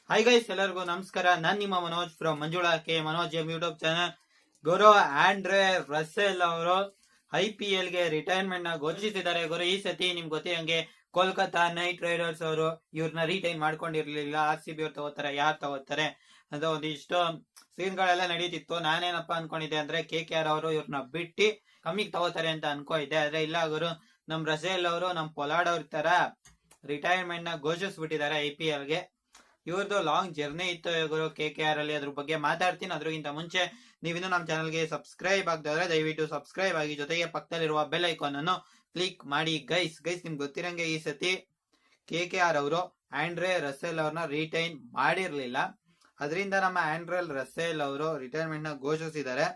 Hi guys, ಎಲ್ಲರಿಗೂ ನಮಸ್ಕಾರ. ನಾನ್ ನಿಮ್ಮ Manoj from Manjula K Manoj YouTube channel. Guru Andre Russell ಅವರು IPL ಗೆ ರಿಟೈರ್ಮೆಂಟ್ ನ ಘೋಷಿಸಿದ್ದಾರೆ. ಗುರು ಈ ಸತಿ ನಿಮ್ಗೆ ಗೊತ್ತಿರಂಗೆ ಕೋಲ್ಕತಾ ನೈಟ್ ರೈಡರ್ಸ್ ಅವರು ಇವ್ರನ್ನ ರಿಟೈನ್ ಮಾಡ್ಕೊಂಡಿರ್ಲಿಲ್ಲ. RCB ಅವ್ರು ತಗೋತಾರೆ, ಯಾರು ತಗೋತಾರೆ ಅಂತ ಒಂದಿಷ್ಟು ಸೀನ್ ಗಳೆಲ್ಲ ನಡೀತಿತ್ತು. ನಾನೇನಪ್ಪ ಅನ್ಕೊಂಡಿದ್ದೆ ಅಂದ್ರೆ KKR ಅವರು ಇವ್ರನ್ನ ಬಿಟ್ಟು ಕಮ್ಮಿಗೆ ತಗೋತಾರೆ ಅಂತ ಅನ್ಕೊಂಡಿದ್ದೆ. ಆದ್ರೆ ಇಲ್ಲ ಗುರು, ನಮ್ ರಸೇಲ್ ಅವರು ನಮ್ ಪೊಲಾಡ್ ಅವ್ರ ತರ ರಿಟೈರ್ಮೆಂಟ್ ನ ಘೋಷಿಸ್ಬಿಟ್ಟಿದ್ದಾರೆ IPL ಗೆ. ಇವ್ರದ್ದು ಲಾಂಗ್ ಜರ್ನಿ ಇತ್ತು ಗುರು KKR ಅಲ್ಲಿ. ಅದ್ರ ಬಗ್ಗೆ ಮಾತಾಡ್ತೀನಿ. ಅದ್ರಗಿಂತ ಮುಂಚೆ ನೀವಿನ್ನು ನಮ್ಮ ಚಾನಲ್ಗೆ ಸಬ್ಸ್ಕ್ರೈಬ್ ಆಗದ್ರೆ ದಯವಿಟ್ಟು ಸಬ್ಸ್ಕ್ರೈಬ್ ಆಗಿ, ಜೊತೆಗೆ ಪಕ್ಕದಲ್ಲಿರುವ ಬೆಲ್ ಐಕಾನ್ ಅನ್ನು ಕ್ಲಿಕ್ ಮಾಡಿ. ಗೈಸ್ ನಿಮ್ಗೆ ಗೊತ್ತಿರಂಗೆ ಈ ಸತಿ KKR ಅವರು ಆಂಡ್ರೆ ರಸೆಲ್ ಅವ್ರನ್ನ ರಿಟೈನ್ ಮಾಡಿರ್ಲಿಲ್ಲ. ಅದರಿಂದ ನಮ್ಮ ಆಂಡ್ರೆ ರಸೆಲ್ ಅವರು ರಿಟೈರ್ಮೆಂಟ್ ನ ಘೋಷಿಸಿದ್ದಾರೆ.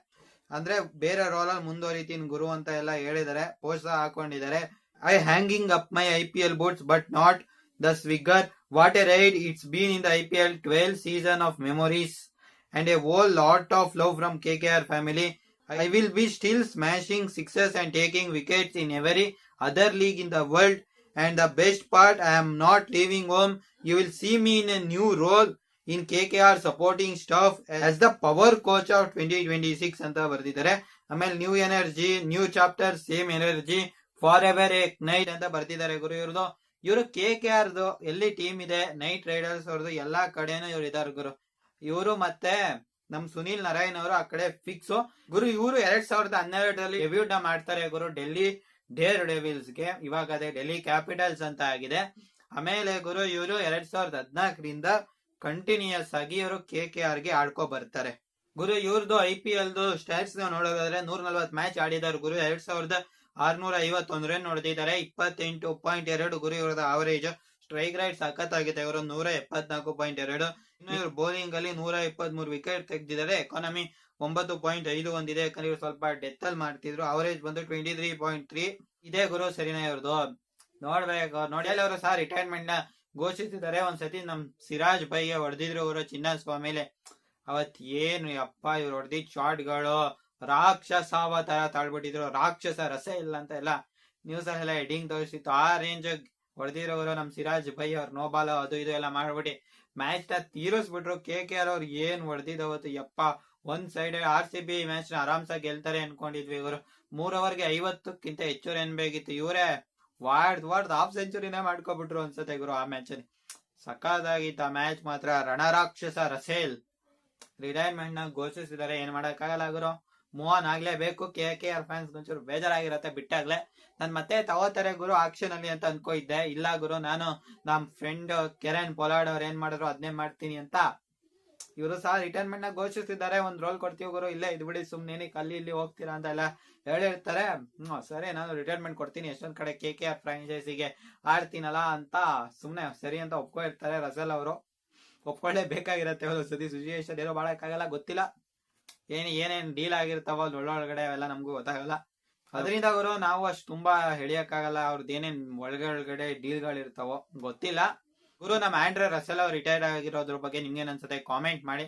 ಅಂದ್ರೆ ಬೇರೆ ರೋಲ್ ಅಲ್ಲಿ ಮುಂದುವರಿತೀನಿ ಗುರು ಅಂತ ಎಲ್ಲ ಹೇಳಿದ್ದಾರೆ. ಪೋಸ್ಟ್ ಹಾಕೊಂಡಿದ್ದಾರೆ. I hanging up my IPL boots but not the swigger. What a ride it's been in the IPL. 12 season of memories and a whole lot of love from KKR family. I will be still smashing sixes and taking wickets in every other league in the world. And the best part, I am not leaving home. You will see me in a new role in KKR supporting staff as the power coach of 2026 ಅಂತ ಬರ್ತಿದ್ದಾರೆ. ಆಮೇಲೆ new energy, new chapter, same energy, for ever A night ಅಂತ ಬರ್ತಿದ್ದಾರೆ ಗುರು. ಇವರು KKR ಎಲ್ಲಿ team ಇದೆ, night Riders ಅವ್ರದ್ದು ಎಲ್ಲಾ ಕಡೆನೂ ಇವ್ರು ಇದಾರೆ ಗುರು. ಇವರು ಮತ್ತೆ ನಮ್ ಸುನಿಲ್ ನಾರಾಯಣ್ ಅವರು ಆ ಕಡೆ ಫಿಕ್ಸ್ ಗುರು. ಇವರು 2012ರಲ್ಲಿ ಡೆಬ್ಯೂಟ್ ಮಾಡ್ತಾರೆ ಗುರು ಡೆಲ್ಲಿ ಡೇರ್ ಡೆವಿಲ್ಸ್ ಗೆ. ಇವಾಗ ಅದೇ ಡೆಲ್ಲಿ ಕ್ಯಾಪಿಟಲ್ಸ್ ಅಂತ ಆಗಿದೆ. ಆಮೇಲೆ ಗುರು ಇವರು 2014ರಿಂದ ಕಂಟಿನ್ಯೂಸ್ ಆಗಿ ಇವರು KKR ಗೆ ಆಡ್ಕೊ ಬರ್ತಾರೆ ಗುರು. ಇವ್ರದ್ದು IPL ಸ್ಟ್ಯಾಟ್ಸ್ ನೋಡೋದಾದ್ರೆ 140 ಮ್ಯಾಚ್ ಆಡಿದಾರೆ ಗುರು. 2651 ರನ್ ಹೊಡೆದಿದ್ದಾರೆ. 28.2 ಗುರು ಇವ್ರದ ಆವರೇಜ್. ಸ್ಟ್ರೈಕ್ ರೈಟ್ ಸಖತ್ತಾಗಿದೆ ಇವರು 174.2. ಇನ್ನು ಇವ್ರು ಬೌಲಿಂಗ್ ಅಲ್ಲಿ 123 ವಿಕೆಟ್ ತೆಗೆದಿದ್ದಾರೆ. ಎಕಾನಮಿ 9.5 ಒಂದಿದೆ. ಯಾಕಂದ್ರೆ ಇವ್ರು ಸ್ವಲ್ಪ ಡೆತ್ ಅಲ್ಲಿ ಮಾಡ್ತಿದ್ರು. ಅವರೇಜ್ ಬಂದು 23.3 ಇದೆ ಗುರು. ಸರಿನಾ ಇವ್ರದ್ದು ನೋಡ್ಬೇಕು. ನೋಡಿ ಅವರು ಸಹ ರಿಟೈರ್ಮೆಂಟ್ ನ ಘೋಷಿಸಿದ್ದಾರೆ. ಒಂದ್ಸತಿ ನಮ್ ಸಿರಾಜ್ ಬೈಗೆ ಹೊಡೆದಿದ್ರು ಇವರು ಚಿನ್ನಸ್ವಾಮಿಲೆ. ಅವತ್ ಏನು ಅಪ್ಪ ಇವ್ರು ಹೊಡೆದಿದ್ ಶಾಟ್ ಗಳು ರಾಕ್ಷಸಾವ ತರ ತಾಳ್ಬಿಟ್ಟಿದ್ರು. ರಾಕ್ಷಸ ರಸ ಇಲ್ಲ ಅಂತ ಎಲ್ಲ ನ್ಯೂಸ್ ಅಲ್ಲೆಲ್ಲ ಹೆಡಿಂಗ್ ತೋರಿಸಿತ್ತು. ಆ ರೇಂಜ್ ಹೊಡೆದಿರೋರು ನಮ್ ಸಿರಾಜ್ ಬೈ ಅವ್ರ ನೋಬಾಲ್ ಅದು ಇದು ಎಲ್ಲ ಮಾಡ್ಬಿಟ್ಟು ಮ್ಯಾಚ್ ನ ತೀರಿಸ್ಬಿಟ್ರು. KKR ಅವ್ರು ಏನ್ ಹೊಡೆದಿದ್ದವತ್ತು ಯಪ್ಪ. ಒಂದ್ ಸೈಡ್ RCB ಮ್ಯಾಚ್ ನ ಆರಾಮ್ಸಾಗಿ ಗೆಲ್ತಾರೆ ಅನ್ಕೊಂಡಿದ್ವಿ. ಇವರು 3 ಓವರ್ಗೆ 50ಕ್ಕಿಂತ ಹೆಚ್ಚು ರನ್ ಬೇಕಿತ್ತು. ಇವರೇ ವಾರ್ಡ್ ಹಾಫ್ ಸೆಂಚುರಿನೇ ಮಾಡ್ಕೊಬಿಟ್ರು ಅನ್ಸತ್ತೆ ಗುರು ಆ ಮ್ಯಾಚ್ ಅಲ್ಲಿ. ಸಖತ್ತಾಗಿತ್ತು ಆ ಮ್ಯಾಚ್ ಮಾತ್ರ. ರಣರಾಕ್ಷಸ ರಸೇಲ್ ರಿಟೈರ್ಮೆಂಟ್ ನ ಘೋಷಿಸಿದ್ದಾರೆ. ಏನ್ ಮಾಡಕ್ಕಾಗಲ್ಲ ಗುರು, ಮೂವ್ ಆನ್ ಆಗ್ಲೇಬೇಕು. KKR ಫ್ಯಾನ್ಸ್ ಒಂಚೂರು ಬೇಜಾರಾಗಿರತ್ತೆ ಬಿಟ್ಟಾಗ್ಲೆ. ನಾನ್ ಮತ್ತೆ ತಗೋತಾರೆ ಗುರು ಆಕ್ಷನ್ ಅಲ್ಲಿ ಅಂತ ಅನ್ಕೋಯಿದ್ದೆ. ಇಲ್ಲ ಗುರು, ನಾನು ನಮ್ ಫ್ರೆಂಡ್ ಕೆರೆನ್ ಪೊಲಾಡ್ ಅವ್ರು ಏನ್ ಮಾಡಿದ್ರು ಅದನ್ನೇ ಮಾಡ್ತೀನಿ ಅಂತ ಇವರು ಸಹ ರಿಟೈರ್ಮೆಂಟ್ ನ ಘೋಷಿಸಿದ್ದಾರೆ. ಒಂದ್ ರೋಲ್ ಕೊಡ್ತೀವಿ ಗುರು, ಇಲ್ಲೇ ಇದ್ ಬಿಡಿ ಸುಮ್ನೇನಿಕ್ ಅಲ್ಲಿ ಇಲ್ಲಿ ಹೋಗ್ತೀರಾ ಅಂತ ಎಲ್ಲ ಹೇಳಿರ್ತಾರೆ. ಸರಿ ನಾನು ರಿಟೈರ್ಮೆಂಟ್ ಕೊಡ್ತೀನಿ, ಎಷ್ಟೊಂದ್ ಕಡೆ KKR ಫ್ರಾಂಚೈಸಿಗೆ ಆಡ್ತೀನಲ್ಲ ಅಂತ ಸುಮ್ನೆ ಸರಿ ಅಂತ ಒಪ್ಕೊಂಡಿರ್ತಾರೆ. ರಸೆಲ್ ಅವರು ಒಪ್ಕೊಳ್ಳೇ ಬೇಕಾಗಿರತ್ತೆ. ಸತಿ ಸಿಚುಯೇಷನ್ ಏನೋ ಮಾಡಕ್ಕಾಗಲ್ಲ, ಗೊತ್ತಿಲ್ಲ ಏನೇನ್ ಡೀಲ್ ಆಗಿರ್ತಾವ ಒಳಗಡೆ ಅವೆಲ್ಲ ನಮ್ಗೂ ಗೊತ್ತಾಗಲ್ಲ. ಅದರಿಂದ ಗುರು ನಾವು ಅಷ್ಟು ತುಂಬಾ ಹೇಳಿಯಕ್ಕಾಗಲ್ಲ ಅವ್ರದ್ದು ಏನೇನ್ ಒಳಗಡೆ ಡೀಲ್ಗಳು ಇರ್ತಾವೋ ಗೊತ್ತಿಲ್ಲ ಗುರು. ನಮ್ ಆಂಡ್ರೆ ರಸೆಲ್ ಅವ್ರು ರಿಟೈರ್ಡ್ ಆಗಿರೋದ್ರ ಬಗ್ಗೆ ನಿಮ್ಗೇನ್ ಅನ್ಸುತ್ತೆ ಕಾಮೆಂಟ್ ಮಾಡಿ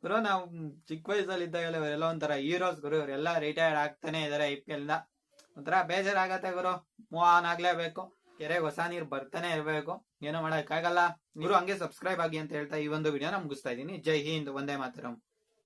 ಗುರು. ನಾವು ಚಿಕ್ಕ ವಯಸ್ಸಲ್ಲಿ ಇದ್ದಾಗ ಇವರೆಲ್ಲ ಒಂಥರ ಹೀರೋಸ್ ಗುರು. ಇವರೆಲ್ಲ ರಿಟೈರ್ಡ್ ಆಗ್ತಾನೆ ಇದಾರೆ IPL ನ. ಒಂಥರ ಬೇಜಾರಾಗತ್ತೆ ಗುರು. Move on ಆಗ್ಲೇಬೇಕು. ಕೆರೆಗೆ ಹೊಸ ನೀರ್ ಬರ್ತಾನೆ ಇರ್ಬೇಕು. ಏನೋ ಮಾಡಕ್ಕಾಗಲ್ಲ ಗುರು. ಹಂಗೆ ಸಬ್ಸ್ಕ್ರೈಬ್ ಆಗಿ ಅಂತ ಹೇಳ್ತಾ ಈ ಒಂದು ವಿಡಿಯೋನ ಮುಗಿಸ್ತಾ ಇದೀನಿ. ಜೈ ಹಿಂದ್, ವಂದೇ ಮಾತರಂ.